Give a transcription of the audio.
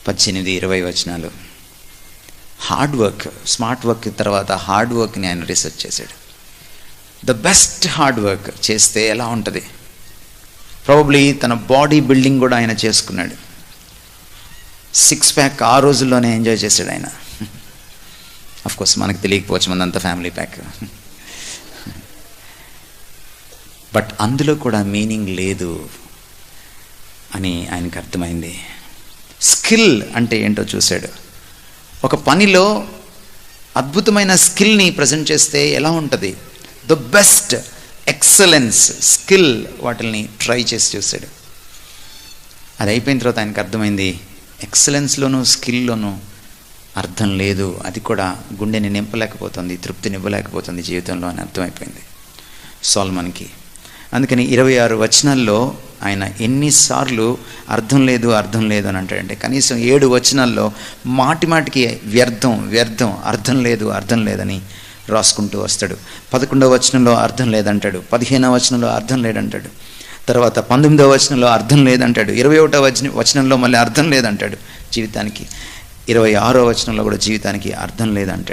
18-20 వచనాలు. Hard work, smart work తర్వాత hard వర్క్ని ఆయన రీసెర్చ్ చేశాడు. ద బెస్ట్ హార్డ్ వర్క్ చేస్తే ఎలా ఉంటుంది? ప్రాబబ్లీ తన బాడీ బిల్డింగ్ కూడా ఆయన చేసుకున్నాడు. 6 ప్యాక్ ఆ రోజుల్లోనే ఎంజాయ్ చేశాడు ఆయన. కోర్స్ మనకు తెలియకపోవచ్చు, మనంతా ఫ్యామిలీ ప్యాక్. బట్ అందులో కూడా మీనింగ్ లేదు అని ఆయనకు అర్థమైంది. స్కిల్ అంటే ఏంటో చూశాడు. ఒక పనిలో అద్భుతమైన స్కిల్ని ప్రజెంట్ చేస్తే ఎలా ఉంటుంది? ద బెస్ట్, ఎక్సలెన్స్, స్కిల్, వాటిని ట్రై చేసి చూశాడు. అది అయిపోయిన తర్వాత ఆయనకు అర్థమైంది, ఎక్సలెన్స్లోనూ స్కిల్లోనూ అర్థం లేదు. అది కూడా గుండెని నింపలేకపోతుంది, తృప్తినివ్వలేకపోతుంది జీవితంలో అని అర్థమైపోయింది సొలొమోనుకి. అందుకని 26 వచనాల్లో ఆయన ఎన్నిసార్లు అర్థం లేదు అని అంటాడంటే, కనీసం 7 వచనాల్లో మాటికి వ్యర్థం, అర్థం లేదని రాసుకుంటూ వస్తాడు. 11వ వచనంలో అర్థం లేదంటాడు, 15వ వచనంలో అర్థం లేదంటాడు, తర్వాత 19వ వచనంలో అర్థం లేదంటాడు, 21వ వచనంలో మళ్ళీ అర్థం లేదంటాడు జీవితానికి, 26వ వచనంలో కూడా జీవితానికి అర్థం లేదంటాడు.